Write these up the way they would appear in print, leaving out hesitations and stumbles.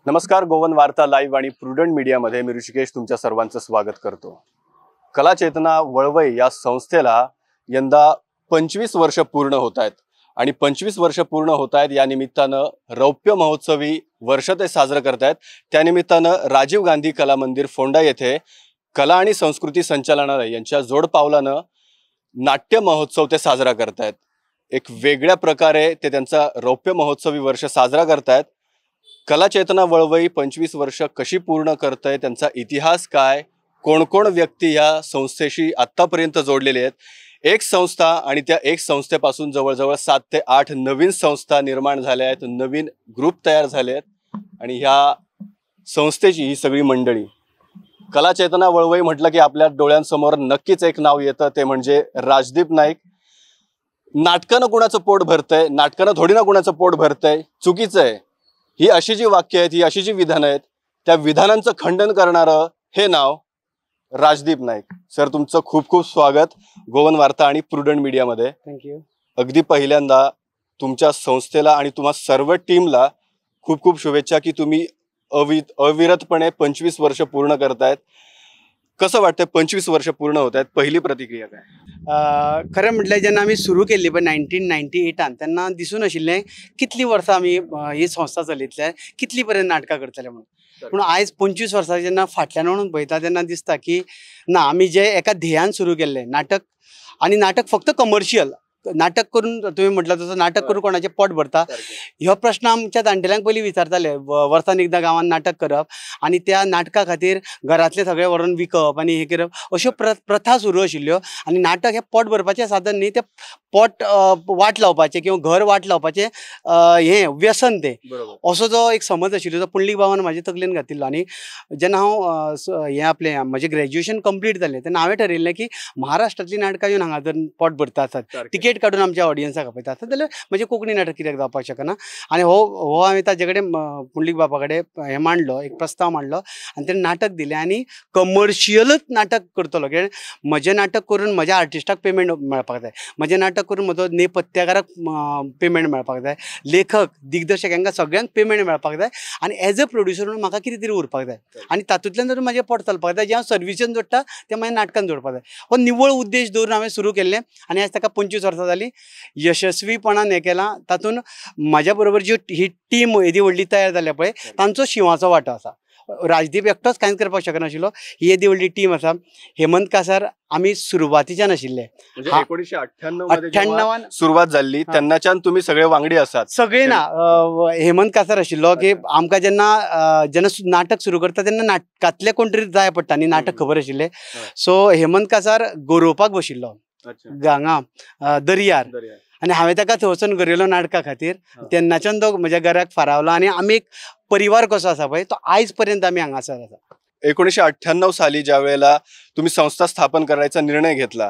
नमस्कार, गोवन वार्ता लाईव्ह आणि प्रुडंट मीडियामध्ये मी ऋषिकेश तुमच्या सर्वांचं स्वागत करतो। कला चेतना वळवई या संस्थेला यंदा 25 वर्ष पूर्ण होत आहेत आणि 25 वर्ष पूर्ण होत आहेत या निमित्तानं रौप्य महोत्सवी वर्ष ते साजरं करतायत। त्या निमित्तानं राजीव गांधी कला मंदिर फोंडा येथे कला आणि संस्कृती संचालनालय यांच्या जोड पावलानं नाट्य महोत्सव ते साजरा करतायत। एक वेगळ्या प्रकारे ते त्यांचा रौप्य महोत्सवी वर्ष साजरा करतायत। कला चेतना वळवई 25 वर्ष कशी पूर्ण करतंय, त्यांचा इतिहास काय, कोण कोण व्यक्ती या संस्थेशी आतापर्यंत जोडलेले आहेत, एक संस्था आणि त्या एक संस्थेपासून जवळजवळ 7 ते 8 नवीन संस्था निर्माण झाल्या आहेत, नवीन ग्रुप तयार झाले आहेत आणि ह्या संस्थेची ही सगळी मंडळी कला चेतना वळवई म्हटलं की आपल्या डोळ्यांसमोर नक्कीच एक नाव येतं, ते म्हणजे राजदीप नाईक। नाटकानं कुणाचं पोट भरतंय, नाटकानं थोडी ना कुणाचं पोट भरतंय, चुकीचं आहे। ही अशी जी वाक्य आहेत, ही अशी जी विधानं आहेत, त्या विधानांचं खंडन करणारं हे नाव राजदीप नाईक। सर, तुमचं खूप खूप स्वागत गोवन वार्ता आणि प्रुडंट मीडियामध्ये। थँक्यू। अगदी पहिल्यांदा तुमच्या संस्थेला आणि तुम्हा सर्व टीमला खूप खूप शुभेच्छा की तुम्ही अविरतपणे 25 वर्ष पूर्ण करतायत। कसं वाटतंय 25 वर्ष पूर्ण होत आहेत, पहिली प्रतिक्रिया काय? खरं म्हटल्यार जेन्ना आमी सुरू केल्ली पळय 1998 तेन्ना दिसून आशिल्लें कितली वर्सां आमी ही संस्था चलयतले, कितली पर्यंत नाटकां करतले म्हणून। पूण आयज 25 वर्सां जेन्ना फाटल्यान वळून पळयता तेन्ना दिसता की ना, आमी जे एका ध्येयान सुरू केल्लें नाटक, आनी नाटक फक्त कमर्शियल नाटक करून, तुम्ही म्हटलं तसं नाटक करून कोणाचें पोट भरता ह्यो प्रश्न आमच्या जाणटेल्यांक पयलीं विचारताले। वर्सान एकदां गांवांत नाटक करप आनी त्या नाटका खातीर घरांतले सगळे व्हरून विकप आनी हे करप, अश्यो प्रथा सुरू आशिल्ल्यो। आनी नाटक हें पोट भरपाचें साधन न्ही, तें पोट वाट लावपाचें किंवा घर वाट लावपाचें हें व्यसन तें, असो जो एक समज आशिल्लो जो पुंडलीक बाबान म्हाजे तकलेन घातिल्लो। आनी जेन्ना हांव हें आपलें म्हजें ग्रॅज्युएशन कंप्लीट जालें तेन्ना हांवें ठरयिल्लें की महाराष्ट्रांतली नाटकां येवन हांगा जर पोट भरता आसत, टिकेट काडून आमच्या ऑडियन्साक आपयता आसत, जाल्यार म्हणजे कोंकणी नाटक कित्याक जावपाक शकना। आनी हो हांवें ताजे कडेन पुंडलीक बाबा कडेन हें मांडलो, एक प्रस्ताव मांडलो आनी तेणें नाटक दिलें आनी कमर्शियलच नाटक करतलो। कित्याक म्हजें नाटक करून म्हज्या आर्टिस्टाक पेमेंट मेळपाक जाय, म्हजें नाटक करून म्हजो नेपथ्यकाराक पेमेंट मेळपाक जाय, लेखक दिग्दर्शक हांकां सगळ्यांक पेमेंट मेळपाक जाय आनी एज अ प्रोड्युसर म्हणून म्हाका कितें तरी उरपाक जाय। आनी तातूंतल्यान जर म्हजें पोट चलपाक जाय, जें हांव सर्विसीन जोडटा तें म्हाज्या नाटकान जोडपाक जाय, हो निव्वळ उद्देश दवरून हांवें सुरू केल्लें आनी आयज ताका 25 वर्सां जालीं। यशस्वीपणान हें केलां। तातूंत म्हाज्या बरोबर जी ही टीम येदी व्हडली तयार जाल्या पळय, तांचो शिवाचो वांटो आसा। राजदीप एकटोच कांयच करपाक शकनाशिल्लो, ही येदी व्हडली टीम आसा। हेमंत कासार आमी सुरवातीच्यान आशिल्ले, म्हणजे 1998 सुरुवात झाली तेन्नाच्यान तुम्ही सगळे वांगडी आसात? सगळे ना, हेमंत कासार आशिल्लो की आमकां जेन्ना नाटक सुरू करता तेन्ना नाटकांतले कोण तरी जाय पडटा आनी नाटक खबर आशिल्लें। सो हेमंत कासार गरोवपाक बशिल्लो हांगा दर्यार, आनी हांवें ताका थंयसून गरयलो नाटका खातीर। तेन्नाच्यान तो म्हज्या घराक फारावलो आनी आमी एक परिवार कसो आसा पळय तो आयज पर्यंत आमी हांगासर आसा। 1998 साली ज्या वेळेला तुम्ही संस्था स्थापन करायचा निर्णय घेतला,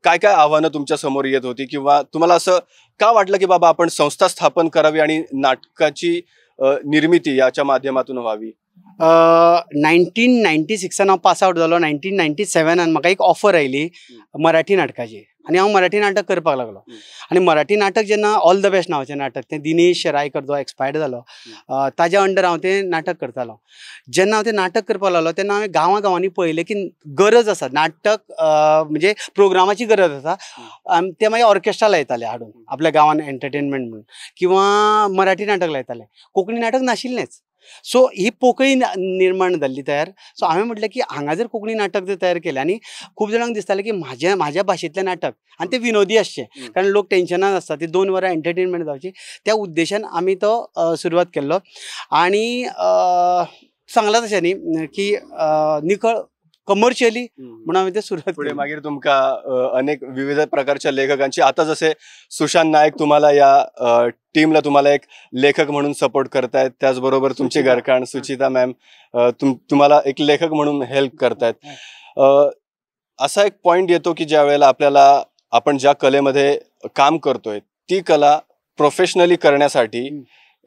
काय काय आव्हानं तुमच्या समोर येत होती, किंवा तुम्हाला असं का वाटलं की बाबा आपण संस्था स्थापन करावी आणि नाटकाची निर्मिती याच्या माध्यमातून व्हावी? 1996 हांव पास आउट जालो। 1997 म्हाका एक ऑफर आयली मराठी नाटकाची आनी हांव मराठी नाटक करपाक लागलो। आनी मराठी नाटक जेन्ना ऑल द बेस्ट नांवाचें नाटक, तें दिनेश रायकर जो एक्सपायर्ड जालो, ताज्या अंडर हांव तें नाटक करतालो। जेन्ना हांव तें नाटक करपाक लागलो तेन्ना हांवें गांवांनी पळयलें की गरज आसा, नाटक म्हणजे प्रोग्रामाची गरज आसा। ते मागीर ऑर्केस्ट्रा लायताले हाडून आपल्या गांवांत एंटरटेनमेंट म्हणून, किंवा मराठी नाटक लायताले, कोंकणी नाटक नाशिल्लेंच। सो ही पोकळी निर्माण जाल्ली तयार। सो हांवें म्हटलें की हांगा जर कोंकणी नाटक जर तयार केलें, आनी खूब जाणांक दिसतालें की म्हाज्या भाशेंतलें नाटक आनी तें विनोदी आसचें, कारण लोक टेन्शनान आसता, ती 2 वरां एंटरटेनमेंट जावची, त्या उद्देशान आमी तो सुरवात केल्लो। आनी सांगलां तशें न्ही की निखळ कमर्शियली म्हणून हांवें तें सुरवात केली। मागीर तुमकां अनेक विविध प्रकारच्या लेखकांची, आता जसे सुशांत नायक तुम्हाला या टीमला तुम्हाला एक लेखक म्हणून सपोर्ट करतायत, त्याचबरोबर तुमची घरकाण सुचिता मॅम तुम्हाला एक लेखक म्हणून हेल्प करतायत। असा एक पॉइंट येतो की ज्या वेळेला आपल्याला आपण ज्या कलेमध्ये काम करतोय ती कला प्रोफेशनली करण्यासाठी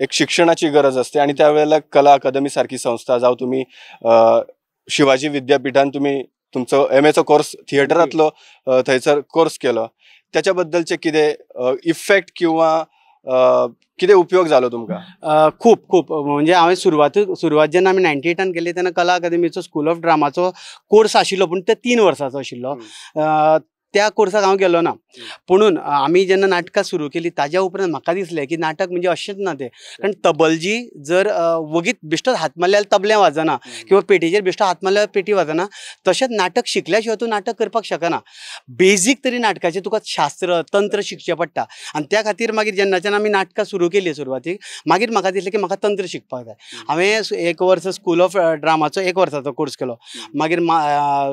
एक शिक्षणाची गरज असते, आणि त्यावेळेला कला अकादमी सारखी संस्था जावं तुम्ही शिवाजी विद्यापीठान तुम्ही तुमचं MA कोर्स थिएटरांतलो थंयसर कोर्स केलो, त्याच्याबद्दलचे कितें इफेक्ट किंवा कितें उपयोग जालो तुमकां? खूप खूप म्हणजे हांवें सुरवात जेन्ना आमी 98 केली तेन्ना कला अकादमीचो स्कूल ऑफ ड्रामाचो कोर्स आशिल्लो, पूण ते 3 वर्सांचो आशिल्लो. त्या कोर्साक हांव गेलो ना. पुणून आमी जेन्ना नाटकां सुरू केली ताज्या उपरांत म्हाका दिसलें की नाटक म्हणजे अशेंच ना तें. कारण तबलजी जर वगीत बेश्टोच हात मारल्यार तबलें वाजना किंवा पेटीचेर बेश्टो हात मारल्यार पेटी वाजना, तशेंच नाटक शिकल्या शिवाय तूं नाटक करपाक शकना. बेजीक तरी नाटकाचें तुका शास्त्र तंत्र शिकचें पडटा. आनी त्या खातीर मागीर जेन्नाच्यान आमी नाटकां सुरू केली सुरवातीक, मागीर म्हाका दिसलें की म्हाका तंत्र शिकपाक जाय. हांवें 1 वर्स स्कूल ऑफ ड्रामाचो 1 वर्साचो कोर्स केलो. मागीर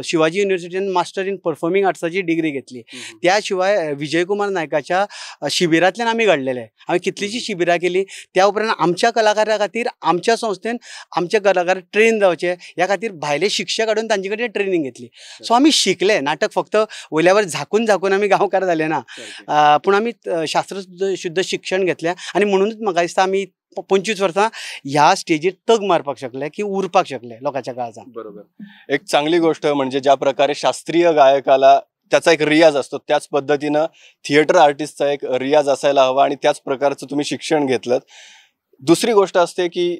शिवाजी युनिवर्सिटीन मास्टर इन परफॉर्मिंग आर्ट्साची डिग्री घेतली. त्या शिवाय विजयकुमार नायकाच्या शिबिरांतल्यान आमी घडलेले. हांवें कितलींशीं शिबिरां केली. त्या उपरांत आमच्या कलाकारा खातीर आमच्या संस्थेन आमचे कलाकार ट्रेन जावचे ह्या खातीर भायले शिक्षक हाडून तांचे कडेन ट्रेनिंग घेतली. सो आमी शिकले. नाटक फक्त वयल्या वयर झाकून आमी गांवकार जाले ना, पूण आमी शास्त्र शुद्ध शिक्षण घेतलें. आनी म्हणूनच म्हाका दिसता आमी 25 वर्सां ह्या स्टेजीर तग मारपाक शकले की उरपाक शकले लोकांच्या काळजांत. बरोबर. एक चांगली गोष्ट म्हणजे ज्या प्रकारे शास्त्रीय गायकाला त्याचा एक रियाज असतो, त्याच पद्धतीनं थिएटर आर्टिस्टचा एक रियाज असायला हवा आणि त्याच प्रकारचं तुम्ही शिक्षण घेतलं. दुसरी गोष्ट असते की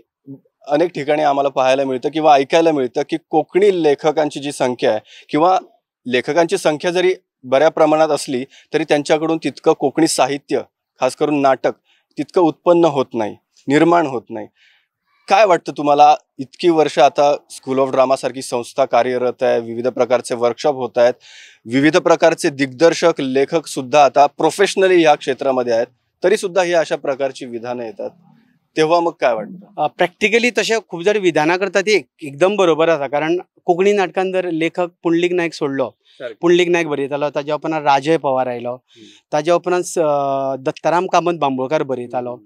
अनेक ठिकाणी आम्हाला पाहायला मिळतं किंवा ऐकायला मिळतं की कोकणी लेखकांची जी संख्या आहे किंवा लेखकांची संख्या जरी बऱ्या प्रमाणात असली तरी त्यांच्याकडून तितकं कोकणी साहित्य, खास करून नाटक, तितकं उत्पन्न होत नाही, निर्माण होत नाही. काय वाटतं तुम्हाला? इतकी वर्ष आता स्कूल ऑफ ड्रामा सारखी संस्था कार्यरत आहे, विविध प्रकारचे वर्कशॉप होत आहेत, विविध प्रकारचे दिग्दर्शक लेखक सुद्धा आता प्रोफेशनली ह्या क्षेत्रामध्ये आहेत, तरी सुद्धा ही अशा प्रकारची विधानं येतात, तेव्हा मग काय वाटतं? प्रॅक्टिकली तशे खूब जण विधानां करता ती एकदम बरोबर आसा. कारण कोंकणी नाटकान जर लेखक पुंडलीक नायक सोडलो, पुंडलीक नायक बरयतालो, ताज्या उपरांत राजय पवार आयलो, ताज्या उपरांत दत्ताराम कामत बांबोळकार बरयतालो.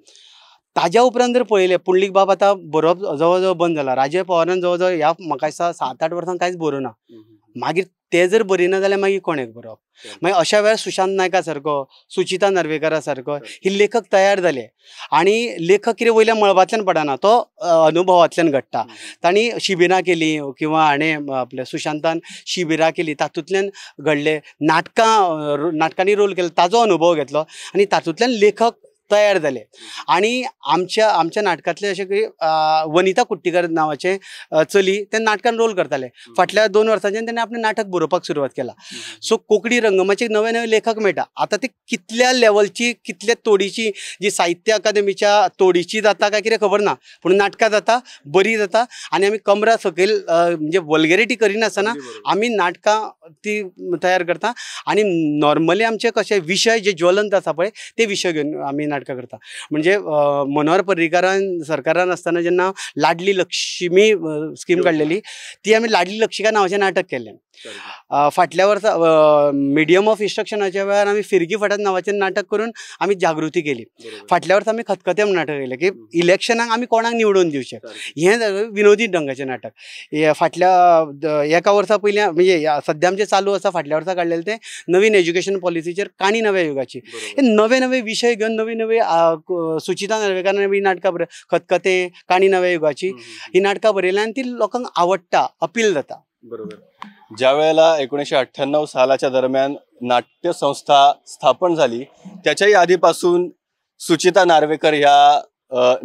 ताज्या उपरांत जर पळयलें पुंडलीक बाब आतां बरोवप जवळ जवळ बंद जाला. राजय पवारान जवळ जवळ ह्या म्हाका दिसता 7-8 वर्सां कांयच बरोवना. मागीर ते जर बरयना जाल्यार मागीर कोणें बरोवप? मागीर अशा वेळार सुशांत नायका सारको, सुचिता नार्वेकारा सारको ही लेखक तयार जाले. आनी लेखक कितें वयल्या मळबांतल्यान पडना, तो अनुभवांतल्यान घडटा. तांणी शिबिरां केली किंवा हाणें आपल्या सुशांतान शिबिरां केली, तातूंतल्यान घडले. नाटकांनी रोल केलो, ताजो अनुभव घेतलो आनी तातूंतल्यान लेखक तयार जाले. आणि आमच्या नाटकांतले अशें की वनिता कुट्टीकर नांवाचे चली ते नाटकान रोल करताले. फाटल्या 2 वर्सांच्यान तेणें आपलें नाटक बरोवपाक सुरवात केला. सो कोंकणी रंगमंचाचेर नवे नवे लेखक मेळटा. आतां ते कितल्या लेवलची, कितल्या तोडीची, जी साहित्य अकादमीच्या तोडीची जाता काय कितें खबर ना, पूण नाटकां जाता, बरी जाता. आनी आमी कमरा सकयल म्हणजे वल्गेरिटी करिनासतना आमी नाटकां ती तयार करता. आनी नॉर्मली आमचे कशे विशय जे ज्वलंत आसा पळय ते विशय घेवन आमी नाटकां करता. म्हणजे मनोहर पर्रीकारान सरकारान आसतना जेन्ना लाडली लक्ष्मी स्कीम काडलेली, ती आमी लाडली लक्षिका नांवाचें नाटक केल्लें. फाटल्या वर्सा मिडियम ऑफ इन्स्ट्रक्शनाच्या वेळार आमी फिरकी फटात नांवाचें नाटक करून आमी जागृती केली. फाटल्या वर्सा आमी खतखतें म्हूण नाटक केलें की इलेक्शनाक आमी कोणाक निवडून दिवचें, हें विनोदी ढंगाचें नाटक. फाटल्या एका वर्सा पयलीं म्हणजे सद्या आमचें चालू आसा, फाटल्या वर्सा काडलेलें तें नवीन एज्युकेशन पॉलिसीचेर काणी नव्या युगाची. हे नवे नवे विशय घेवन नवी नवी सुचिता नार्वेकारान बी नाटकां खतखतें, काणी नव्या युगाची ही नाटकां बरयल्या आनी ती लोकांक आवडटा, अपील जाता. बरोबर. ज्या वेळेला 1998 सालाच्या दरम्यान नाट्य संस्था स्थापन झाली, त्याच्याही आधीपासून सुचिता नार्वेकर ह्या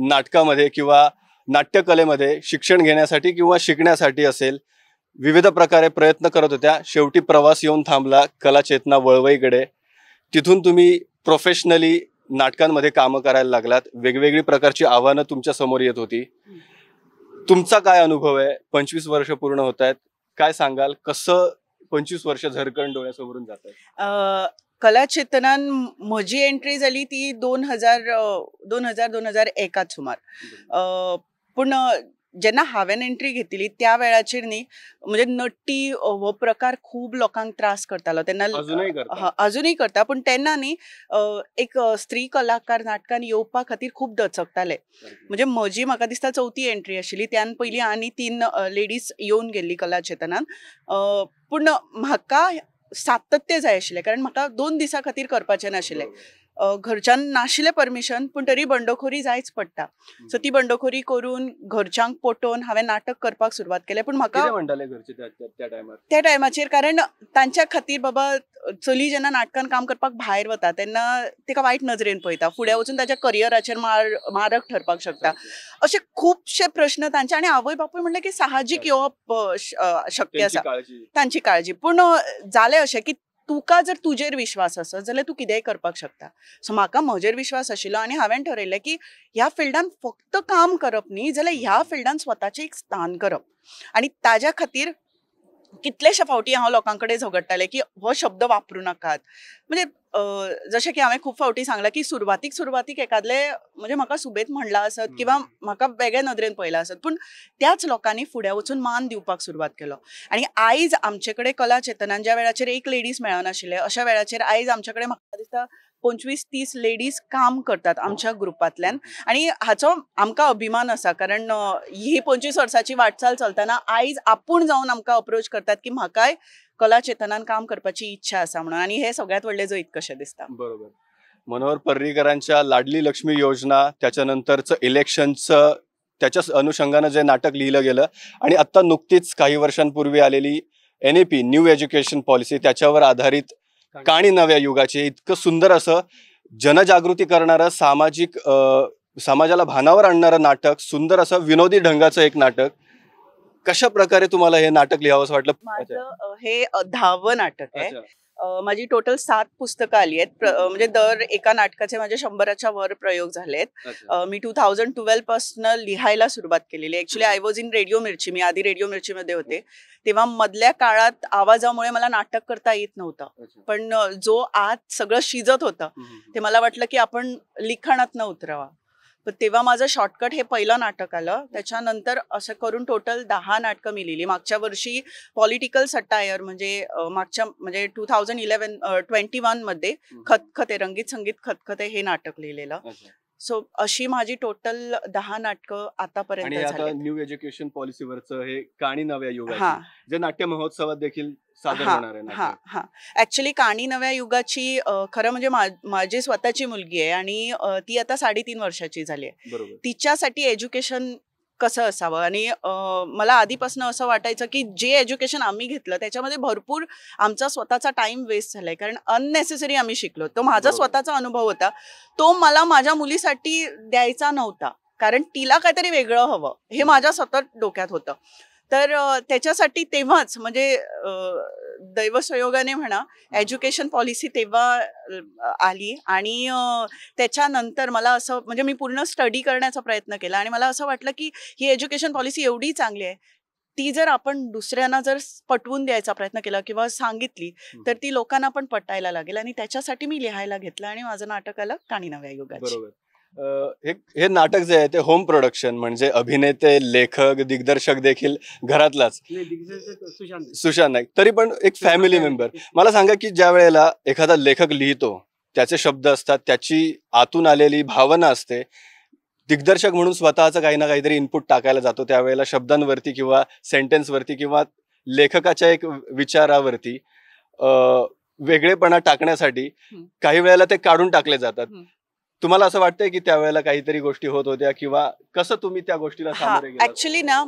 नाटकामध्ये किंवा नाट्यकलेमध्ये शिक्षण घेण्यासाठी किंवा शिकण्यासाठी असेल विविध प्रकारे प्रयत्न करत होत्या. शेवटी प्रवास येऊन थांबला कलाचेतना वळवईकडे. तिथून तुम्ही प्रोफेशनली नाटकांमध्ये कामं करायला लागलात. वेगवेगळी प्रकारची आव्हानं तुमच्या समोर येत होती. तुमचा काय अनुभव आहे? 25 वर्ष पूर्ण होत आहेत, काय सांगाल? कसं 25 वर्ष झरकण डोळ्यासमोरून जात आहे? कलाचेतनान म्हजी एंट्री जाली ती 2001 सुमार. पूण जेन्ना हांवें एंट्री घेतली त्या वेळाचेर न्ही, म्हणजे नट्टी हो प्रकार खूब लोकांक त्रास करतालो तेन्ना, अजुनूय करता. पूण तेन्ना न्ही एक स्त्री कलाकार नाटकान येवपा खातीर खूब दचकताले. म्हणजे म्हजी म्हाका दिसता 4थी एंट्री आशिल्ली. त्यान पयलीं आनी 3 लेडीज येवन गेल्ली कलाचेतनान. पूण म्हाका सातत्य जाय आशिल्लें, कारण म्हाका 2 दिसां खातीर करपाचें नाशिल्लें. घरच्यांक नाशिल्लें परमिशन पूण तरी बंडखोरी जायच पडटा. सो ती बंडखोरी करून घरच्यांक पटोवन हांवें नाटक करपाक सुरवात केलें. पूण म्हाका त्या टायमाचेर कारण तांच्या खातीर बाबा चली जेन्ना नाटकान काम करपाक भायर वता तेन्ना तिका वायट नजरेन पळयता, फुडें वचून ताच्या करियराचेर मारक ठरपाक शकता, अशे खुबशे प्रश्न तांचे. आनी आवय बापूय म्हणलें की साहजीक येवप शक्य आसा, तांची काळजी. पूण जालें अशें की तुका जर तुजेर विश्वास आसत जाल्यार तूं कितेंय करपाक शकता. सो म्हाका म्हजेर विश्वास आशिल्लो आनी हांवें ठरयलें की ह्या फिल्डान फक्त काम करप न्ही जाल्यार ह्या फिल्डान स्वताचें एक स्थान करप. आनी ताज्या खातीर कितलेशे फावटी हांव लोकां कडेन झगडटालें की हो शब्द वापरूं नाकात. म्हणजे जशें की हांवें खूब फावटी सांगलां की सुरवातीक एकादले म्हणजे म्हाका सुबेज म्हणला आसत किंवा म्हाका वेगळे नदरेन पळयला आसत, पूण त्याच लोकांनी फुडें वचून मान दिवपाक सुरवात केलो. आनी आयज आमचे कडेन कला चेतनान ज्या वेळाचेर एक लेडीज मेळनाशिल्ले अशा वेळाचेर आयज आमचे कडेन म्हाका दिसता 25-30 लेडीज काम करतात आमच्या ग्रुपांतल्यान. आनी हाचो आमकां अभिमान आसा कारण ही 25 वर्सांची वाटचाल चलतना आयज आपूण जावन आमकां अप्रोच करतात की म्हाकाय कला चेतनान काम करपाची इच्छा आसा म्हणून. आनी हे सगळ्यात व्हडलें जैत कशें दिसता. बरोबर. मनोहर पर्रीकरांच्या लाडली लक्ष्मी योजना, त्याच्यानंतरचं इलेक्शनचं त्याच्या अनुषंगानं जे नाटक लिहिलं गेलं आणि आत्ता नुकतीच काही वर्षांपूर्वी आलेली NEP न्यू एज्युकेशन पॉलिसी त्याच्यावर आधारित काणी नव्या युगाचे इतकं सुंदर असं जनजागृती करणारं समाजाला भानावर आणणारं नाटक, सुंदर असं विनोदी ढंगाचं एक नाटक. कशा प्रकारे तुम्हाला हे नाटक लिहावंसं वाटलं? माझं हे 10वं नाटक आहे. माझी टोटल 7 पुस्तकं आली आहेत. म्हणजे दर एका नाटकाचे माझे 100च्या वर प्रयोग झालेत. मी 2012 पासून लिहायला सुरुवात केलेली. Actually I was in radio मिर्ची. मी आधी रेडिओ मिर्चीमध्ये होते. तेव्हा मधल्या काळात आवाजामुळे मला नाटक करता येत नव्हतं, पण जो आत सगळं शिजत होतं ते मला वाटलं की आपण लिखाणात उतरावा. पण तेव्हा माझं शॉर्टकट हे पहिलं नाटक आलं. त्याच्यानंतर असं करून टोटल 10 नाटकं मी लिहिली. मागच्या वर्षी पॉलिटिकल सटायर म्हणजे 2021 मध्ये खतखते, रंगीत संगीत खतखते हे नाटक लिहिलेलं. सो अशी माझी टोटल 10 नाटकं आतापर्यंत झाली. न्यू एज्युकेशन पॉलिसीवरचं हे काणी नव्या युगाची जे नाट्य महोत्सवात देखील सादर होणार आहे. ऍक्च्युली काणी नव्या युगाची खरं म्हणजे माझी स्वतःची मुलगी आहे आणि ती आता 3.5 वर्षाची झाली आहे. तिच्यासाठी एज्युकेशन कसं असावं आणि मला आधीपासून असं वाटायचं की जे एज्युकेशन आम्ही घेतलं त्याच्यामध्ये भरपूर आमचा स्वतःचा टाइम वेस्ट झालाय, कारण अननेसेसरी आम्ही शिकलो. तो माझा स्वतःचा अनुभव होता, तो मला माझ्या मुलीसाठी द्यायचा नव्हता, कारण तिला काहीतरी वेगळं हवं हे माझ्या सतत डोक्यात होतं. तर त्याच्यासाठी तेव्हाच म्हणजे दैवसंयोगाने म्हणा एज्युकेशन पॉलिसी तेव्हा आली आणि त्याच्यानंतर मला असं म्हणजे मी पूर्ण स्टडी करण्याचा प्रयत्न केला आणि मला असं वाटलं की ही एज्युकेशन पॉलिसी एवढी चांगली आहे, ती जर आपण दुसऱ्यांना जर पटवून द्यायचा प्रयत्न केला किंवा सांगितली तर ती लोकांना पण पटायला लागेल. आणि त्याच्यासाठी मी लिहायला घेतलं आणि माझं नाटक आलं काणी नव्या युगाची. हे नाटक जे आहे ते होम प्रोडक्शन म्हणजे अभिनेते, लेखक, दिग्दर्शक देखील घरातलाच सुशांत नाईक, तरी पण एक फॅमिली मेंबर. मला सांगा की ज्या वेळेला एखादा लेखक लिहितो त्याचे शब्द असतात, त्याची आतून आलेली भावना असते, दिग्दर्शक म्हणून स्वतःचं काही ना काहीतरी इनपुट टाकायला जातो, त्यावेळेला शब्दांवरती किंवा सेंटेन्सवरती किंवा लेखकाच्या एक विचारावरती वेगळेपणा टाकण्यासाठी काही वेळेला ते काढून टाकले जातात. तुम्हाला असं वाटतंय की त्यावेळेला काहीतरी गोष्टी होत होत्या किंवा कसं तुम्ही त्या गोष्टीला सामोरे गेलात? ऍक्च्युली ना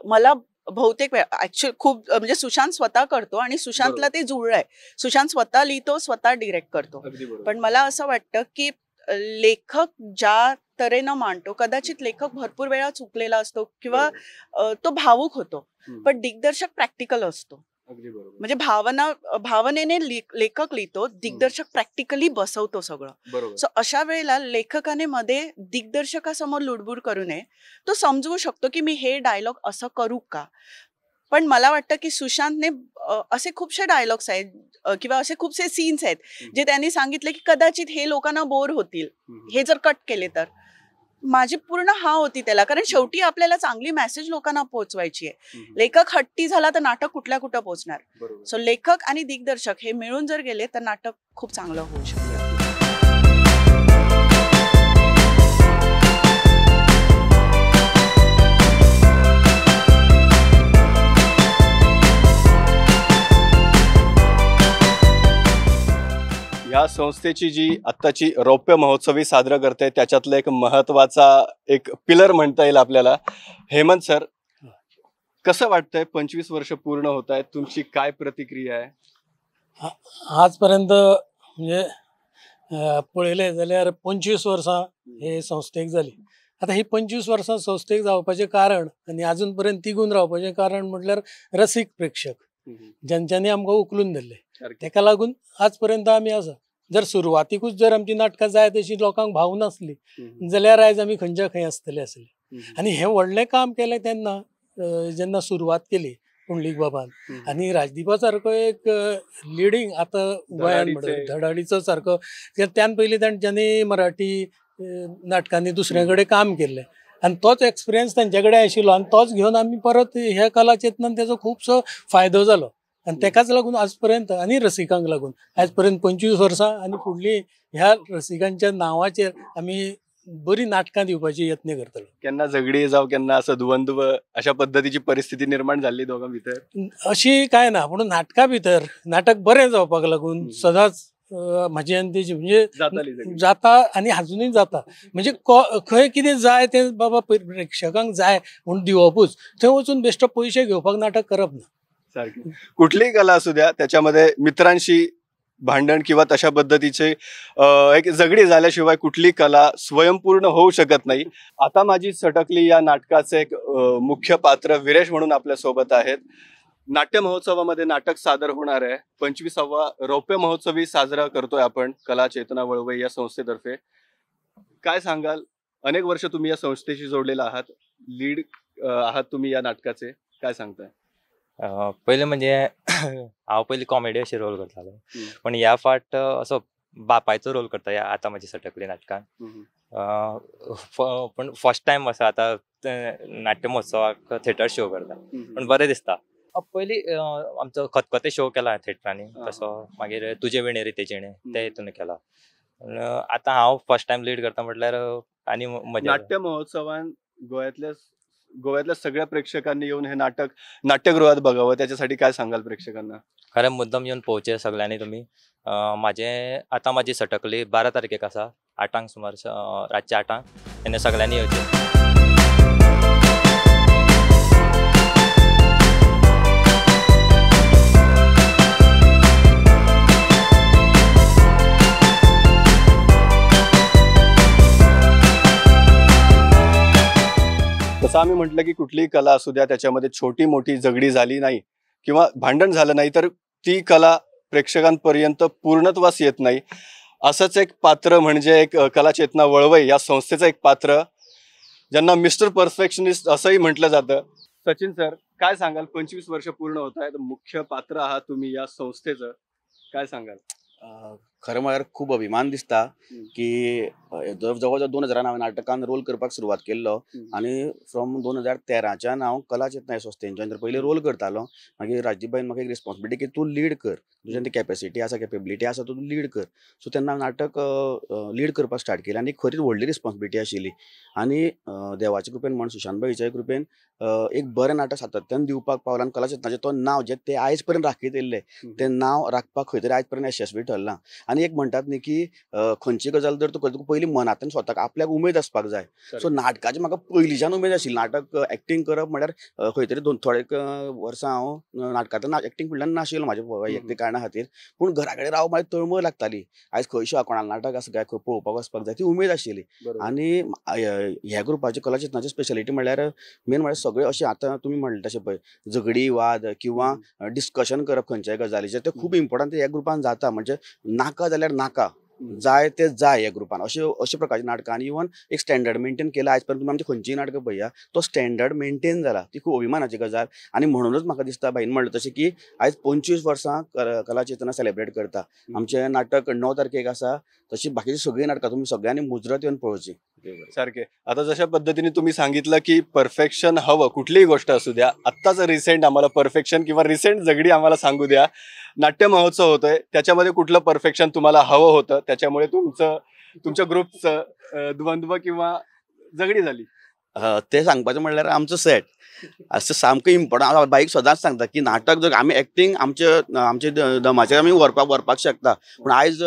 मला बहुतेक वेळा ऍक्च्युअली खूप म्हणजे सुशांत स्वतः करतो आणि सुशांतला ते जुळलंय. सुशांत स्वतः लिहितो, स्वतः डिरेक्ट करतो. पण मला असं वाटतं की लेखक ज्या तऱ्हेनं मांडतो, कदाचित लेखक भरपूर वेळा चुकलेला असतो किंवा तो भावुक होतो, पण दिग्दर्शक प्रॅक्टिकल असतो. म्हणजे भावनेने लेखक लिहितो, दिग्दर्शक प्रॅक्टिकली बसवतो सगळं. सो अशा वेळेला लेखकाने मध्ये दिग्दर्शकासमोर लुडबुड करू नये. तो समजवू शकतो की मी हे डायलॉग असं करू का. पण मला वाटतं की सुशांतने असे खूपसे डायलॉग्स आहेत किंवा असे खूपसे सीन्स आहेत जे त्यांनी सांगितले की कदाचित हे लोकांना बोर होतील हे जर कट केले तर. माझी पूर्ण होती त्याला, कारण शेवटी आपल्याला चांगली मेसेज लोकांना पोहोचवायची आहे. लेखक हट्टी झाला तर नाटक कुठल्या कुठं पोहोचणार. सो लेखक आणि दिग्दर्शक हे मिळून जर गेले तर नाटक खूप चांगलं होऊ शकतं. या संस्थेची जी आत्ताची रौप्य महोत्सवी साजरा करते त्याच्यातलं एक महत्वाचा एक पिलर म्हणता येईल आपल्याला. हेमंत सर, कसं वाटतंय 25 वर्ष पूर्ण होत आहेत, तुमची काय प्रतिक्रिया आहे? आजपर्यंत म्हणजे पळयलें जाल्यार 25 वर्सां हे संस्थेक जाली. आता ही 25 वर्सां संस्थेक जावपाचें कारण आनी अजून पर्यंत तिगून रावपाचें कारण म्हटल्यार रसीक प्रेक्षक ज्यांच्यांनी आमकां उखलून धरले. तेका लागून आज पर्यंत आमी आसा. जर सुरवातीकूच जर आमची नाटकां जाय तशी लोकांक भाव नासली जाल्यार आयज आमी खंयच्या खंय आसतले आसले. आनी हें व्हडलें काम केलें तेन्ना जेन्ना सुरवात केली पुंडलीक बाबान आनी राजदीपा सारको एक लिडींग आतां गोंयांत म्हणटा धडाडीचो सारको त्यान पयलीं तांच्यांनी मराठी नाटकांनी दुसरे कडेन काम केल्लें आनी तोच एक्सपिरियन्स तांचे कडेन आशिल्लो आनी तोच घेवन आमी परत ह्या कला चेतनान तेजो खुबसो फायदो जालो. आनी तेकाच लागून आज पर्यंत आनी रसिकांक लागून आज पर्यंत 25 वर्सां आनी फुडली ह्या रसिकांच्या नांवाचेर आमी बरी नाटकां दिवपाची यत्न करतलो. केन्ना झगडी जावं केन्ना असं दुवंदव अशा पद्धतीची परिस्थिती निर्माण जाल्ली दोगां भितर? अशी काय ना, पूण नाटका भितर नाटक बरें जावपाक लागून सदांच म्हाजी आनी तेजी म्हणजे जाता आनी अजुनूय जाता. म्हणजे खंय कितें जाय ते बाबा प्रेक्षकांक जाय म्हणून दिवपूच, थंय वचून बेश्टो पयशे घेवपाक नाटक करप ना. सारखी कुठलीही कला असू द्या त्याच्यामध्ये मित्रांशी भांडण किंवा तशा पद्धतीचे एक झगडी झाल्याशिवाय कुठली कला स्वयंपूर्ण होऊ शकत नाही. आता माझी सटकली या नाटकाचे एक मुख्य पात्र विरेश म्हणून आपल्या सोबत आहेत. नाट्य महोत्सवामध्ये नाटक सादर होणार आहे. 25वा रौप्य महोत्सवी साजरा करतोय आपण कला चेतना वळवई या संस्थेतर्फे. काय सांगाल? अनेक वर्ष तुम्ही या संस्थेशी जोडलेला आहात, लीड आहात तुम्ही या नाटकाचे, काय सांगताय? पहिले म्हणजे हांव पयलीं कॉमेडी अशी रोल करतालो, पण ह्या फाट असो बापायचो रोल करता ह्या आता माझी सटकली नाटकान. पण फर्स्ट टाइम असो आता नाट्य महोत्सवाक थिएटर शो करता, पण बरें दिसता. पयलीं आमचो खतखते शो केला थिएटरांनी तसो, मागीर तुजे विणेरी ते जिणे ते हितून केला. आता हांव फर्स्ट टाइम लीड करता म्हटल्यार आनी मजा. नाट्य महोत्सवान गोव्यातल्या सगळ्या प्रेक्षकांनी येऊन हे नाटक नाट्यगृहात बघावं, त्याच्यासाठी काय सांगाल प्रेक्षकांना? खरें मुद्दम येवन पळोवचें सगळ्यांनी तुमी. आता माझी सटकली 12 तारखेक आसा, 8 सुमार रातच्या 8 तेन्ना सगळ्यांनी येवचें. तसं आम्ही म्हटलं की कुठलीही कला असू द्या त्याच्यामध्ये छोटी मोठी झगडी झाली नाही किंवा भांडण झालं नाही तर ती कला प्रेक्षकांपर्यंत पूर्णत्वास येत नाही. असंच एक पात्र म्हणजे एक कला चेतना वळवई या संस्थेचं एक पात्र, ज्यांना मिस्टर परफेक्शनिस्ट असंही म्हटलं जातं. सचिन सर, काय सांगाल? 25 वर्ष पूर्ण होत आहेत, मुख्य पात्र आहात तुम्ही या संस्थेचं, काय सांगाल? खरं म्हळ्यार खूब अभिमान दिसता की जवळजवळ 2000 हांवें नाटकान रोल करपाक सुरवात केल्लो आनी फ्रॉम 2013च्यान हांव कला चेतना ह्या संस्थेन पयलीं रोल करतालो. मागीर राजदीपबाईन म्हाका एक रिस्पॉन्सिबिलिटी की तूं लीड कर, तुज्यान ती कॅपेसिटी आसा कॅपेबिलिटी आसा तूं लीड कर. सो तेन्ना हांव नाटक लीड करपाक स्टार्ट केलें आनी खरीच व्हडली रिस्पॉन्सिबिलिटी आशिल्ली. आनी देवाचे कृपेन म्हण सुशांतबाईच्या कृपेन एक बरें नाटक सातत्यान दिवपाक पावलां आनी कला चेतनाचें तो नांव जें ते आयज पर्यंत राखीत येयल्लें तें नांव राखपाक खंय तरी आयज पर्यंत यशस्वी ठरलां. आनी एक म्हणटात न्ही की खंयची गजाल जर तूं करता पयलीं मनांतल्यान स्वताक आपल्याक उमेद आसपाक जाय. सो नाटकाची म्हाका पयलींच्यान उमेद आशिल्ली. नाटक एक्टींग करप म्हळ्यार खंय तरी थोडे वर्सां हांव नाटकांतल्यान एक्टींग फुडल्यान नाशिल्लो म्हाज्या वैयक्तीक कारणां खातीर, पूण घरा कडेन राव म्हाजी तळमळ लागताली. आयज खंयशें कोणालें नाटक आसा काय खंय पळोवपाक वचपाक जाय ती उमेद आशिल्ली. आनी ह्या ग्रुपाची कला चेतनाची स्पेशलिटी म्हळ्यार मेन म्हळ्यार सगळे अशें आतां तुमी म्हणले तशें पळय झगडी वाद किंवा डिस्कशन करप खंयच्याय गजालीचेर ते खूब इम्पॉर्टंट ह्या ग्रुपान जाता. म्हणजे नाका जाल्यार नाका, जाय ते जाय ह्या ग्रुपान अशे प्रकारची नाटकां. आनी इवन एक स्टँडर्ड मेंटेन केला. आयज पर्यंत तुमी आमची खंयचीय नाटकां पळया तो स्टँडर्ड मेंटेन जाला, ती खूब अभिमानाची गजाल. आनी म्हणूनच म्हाका दिसता बाईन म्हणलें तशें की आयज 25 वर्सां कला चेतना सेलिब्रेट करता. आमचें नाटक 9 तारखेक आसा, तशी बाकीची सगळीं नाटकां तुमी सगळ्यांनी मुजरत येवन पळोवची. सारखे. आता जशा पद्धतीने तुम्ही सांगितलं की परफेक्शन हवं, कुठलीही गोष्ट असू द्या. आत्ताच रिसेंट आम्हाला परफेक्शन किंवा रिसेंट झगडी आम्हाला सांगू द्या. नाट्य महोत्सव होतोय, त्याच्यामध्ये कुठलं परफेक्शन तुम्हाला हवं होतं, त्याच्यामुळे तुमच्या ग्रुपचं द्वंद्व किंवा झगडी झाली? ते सांगपाचें म्हणल्यार आमचो सेट असं सामकें इम्पॉर्टंट. बाईक सदांच सांगता की नाटक जर आमी एक्टींग आमचे दमाचेर आमी व्हरपाक शकता, पूण आयज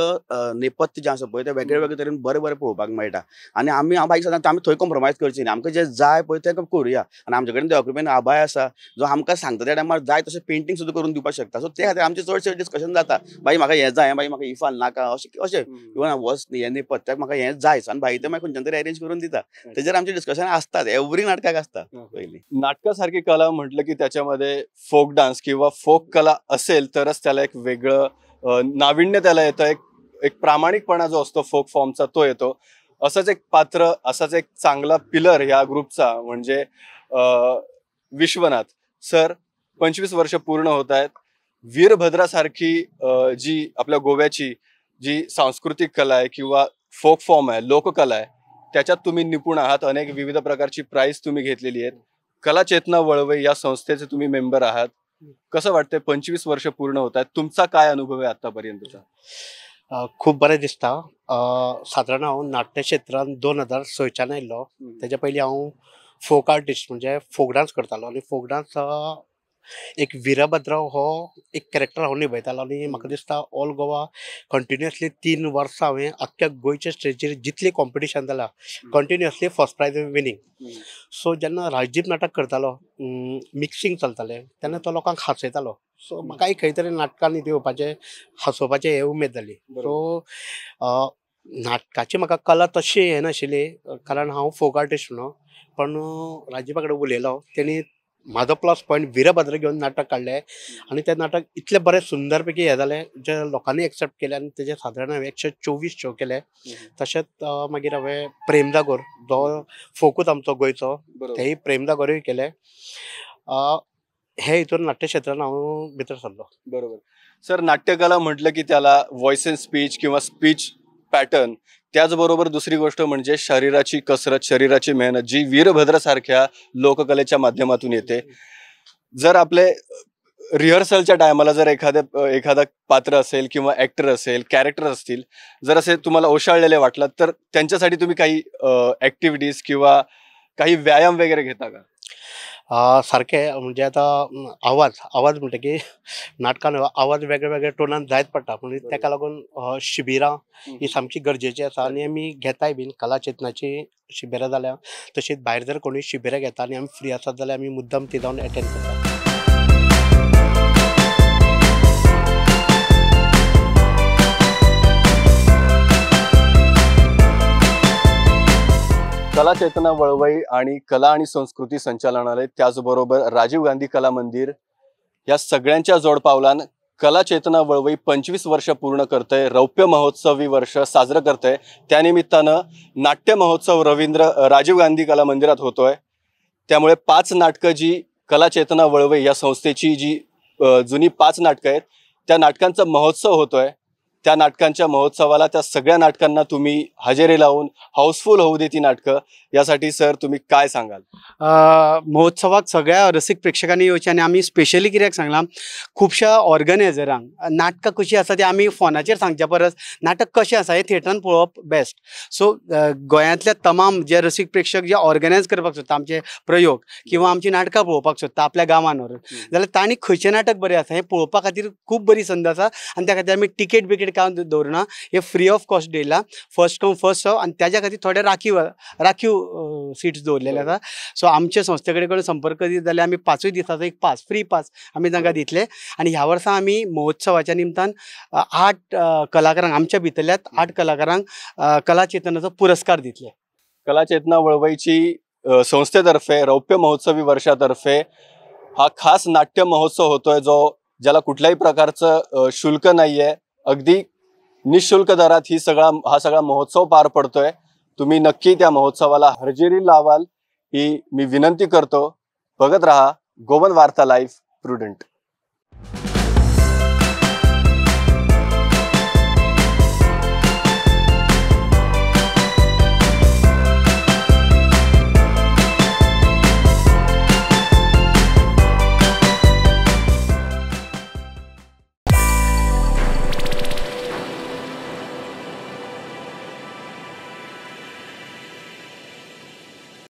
नेपथ्य जें आसा पळय तें वेगळे वेगळे तरेन बरें बरें पळोवपाक मेळटा. आनी हांव बाईक सदांच आमी थंय कॉम्प्रोमायज करची न्ही. आमकां जें जाय पळय तें करुया. आनी आमचे कडेन देवा कृपेन आबाय आसा जो आमकां सांगता त्या टायमार जाय तशें पेंटींग सुद्दां करून दिवपाक शकता. सो ते खातीर आमचें चडशें डिस्कशन जाता, बाई म्हाका हें जाय, बाई म्हाका इफाल नाका, अशें इवन वच हें नेपथ्याक म्हाका हें जायच, आनी बाई तें मागीर खंयच्यान तरी अरेंज करून दिता. तेजेर आमचें डिस्कशन आसतात, एवरी नाटकाक आसता. पयलीं नाटकासारखी कला म्हटलं की त्याच्यामध्ये फोक डान्स किंवा फोक कला असेल तरच त्याला एक वेगळं नाविन्य त्याला येतं, एक प्रामाणिकपणा जो असतो फोक फॉर्मचा तो येतो. असंच एक पात्र, असाच एक चांगला पिलर ह्या ग्रुपचा म्हणजे विश्वनाथ सर. 25 वर्ष पूर्ण होत आहेत. वीरभद्रासारखी जी आपल्या गोव्याची जी सांस्कृतिक कला आहे किंवा फोक फॉर्म आहे, लोककला आहे, त्याच्यात तुम्ही निपुण आहात. अनेक विविध प्रकारची प्राइज तुम्ही घेतलेली आहेत. कला चेतना वळवई या संस्थेचे तुम्ही मेंबर आहात. कसं वाटतंय 25 वर्ष पूर्ण होत आहेत, तुमचा काय अनुभव आहे आतापर्यंतचा? खूप बरें दिसता. सादारण हांव नाट्य क्षेत्रांत 2006च्यान आयिल्लो. तेच्या पयलीं हांव फोक आर्टिस्ट म्हणजे फोक डान्स करतालो. आनी फोक डान्स एक वीरभद्र हो एक कॅरेक्टर हांव निभयतालो. आनी म्हाका दिसता ऑल गोवा कंटिन्युअसली 3 वर्सां हांवें आख्ख्या गोंयच्या स्टेजीर जितली कॉम्पिटिशन जालां continuously first prize winning. So जेन्ना राजदीप नाटक करतालो, मिक्सिंग चलतालें, तेन्ना तो लोकांक हांसयतालो. सो म्हाकाय खंय तरी नाटकांनी येवपाचें, हांसोवपाचें हे उमेद जाली. सो नाटकाची म्हाका कला तशी हें नाशिल्ली, कारण हांव फोक आर्टिस्ट न्हू. पण राजदीपा कडेन उलयलो, तेणी म्हाजो प्लस पॉयंट वीरभद्र घेवन नाटक काडलें. आनी तें नाटक इतलें बरें सुंदर पैकी हें जालें जे लोकांनी एक्सेप्ट केलें. आनी तेजे सादारण हांवें 124 शो केले. तशेंच मागीर हांवें प्रेम जागोर जो फोकूच आमचो गोंयचो, तेय प्रेम जागोरूय केले. हे हितून नाट्य क्षेत्रांत हांव भितर सरलो. बरोबर सर. नाट्यकला म्हटलं की त्याला व्हॉइस अँड स्पीच किंवा स्पीच पॅटर्न, त्याचबरोबर दुसरी गोष्ट म्हणजे शरीराची कसरत, शरीराची मेहनत जी वीरभद्रसारख्या लोककलेच्या माध्यमातून येते. जर आपले रिहर्सलच्या टायमाला जर एखादा पात्र असेल किंवा ऍक्टर असेल, कॅरेक्टर असतील, जर असे तुम्हाला ओशाळलेले वाटलं तर त्यांच्यासाठी तुम्ही काही ऍक्टिव्हिटीज किंवा काही व्यायाम वगैरे घेता का? सारकें. म्हणजे आतां आवाज म्हणटा की नाटकान आवाज वेगळे वेगळे टोनान जायत पडटा. म्हणजे ताका लागून शिबिरां ही सामकी गरजेची आसा. आनी आमी घेताय बीन कला चेतनाची शिबिरां जाल्या. तशीच भायर जर कोणी शिबिरां घेता आनी आमी फ्री आसात जाल्यार आमी मुद्दम ती जावन एटेंड करता. कला चेतना वळवई आणि कला आणि संस्कृती संचालनालय, त्याचबरोबर राजीव गांधी कला मंदिर या सगळ्यांच्या जोडपावलान कला चेतना वळवई 25 वर्ष पूर्ण करतंय. रौप्य महोत्सवी वर्ष साजरं करतंय. त्यानिमित्तानं नाट्य महोत्सव राजीव गांधी कला मंदिरात होतोय. त्यामुळे 5 नाटकं जी कला चेतना वळवई या संस्थेची जी जुनी 5 नाटकं आहेत त्या नाटकांचा महोत्सव होतोय. त्या नाटकांच्या महोत्सवाला त्या सगळ्या नाटकांना तुम्ही हजेरी लावून हाऊसफुल होऊ दे ती नाटकं, यासाठी सर तुम्ही काय सांगाल? महोत्सवाक सगळ्या रसीक प्रेक्षकांनी येवचें. आनी आमी स्पेशली कित्याक सांगलां, खुबश्या ऑर्गनायझरांक नाटकां कशीं आसा ती आमी फोनाचेर सांगच्या परस नाटक कशें आसा हें थिएटरान पळोवप बेस्ट. सो गोंयांतल्या तमाम जे रसीक प्रेक्षक जे ऑर्गनायज करपाक सोदता आमचे प्रयोग किंवा आमची नाटकां पळोवपाक सोदता आपल्या गांवांत व्हरून, जाल्यार तांणी खंयचें नाटक बरें आसा हें पळोवपा खातीर खूब बरी संद आसा. आनी त्या खातीर आमी टिकेट कांय दवरना. हे फ्री ऑफ कॉस्ट दिला, फर्स्ट कम फर्स्ट सर्व. आनी त्याच्या खातीर थोडे राखीव सीट्स दवरलेले आसा. सो आमचे संस्थे कडेन संपर्क दीत जाल्यार आमी 5 दिसाचो एक पास, फ्री पास आमी तांकां दितले. आनी ह्या वर्सा आमी महोत्सवाच्या निमतान 8 कलाकारांक, आमच्या भितरल्यात 8 कलाकारांक कला चेतनाचो पुरस्कार दितले. कला चेतना वळवईची संस्थेतर्फे रौप्य महोत्सवी वर्षातर्फे हा खास नाट्य महोत्सव होतोय, ज्याला कुठल्याही प्रकारचं शुल्क नाहीये. अगदी निशुल्क दरात हा सगळा महोत्सव पार पडतोय. तुम्ही नक्की त्या महोत्सवाला हजेरी लावाल ही मी विनंती करतो. बघत रहा गोवन वार्ता लाईव्ह प्रुडंट.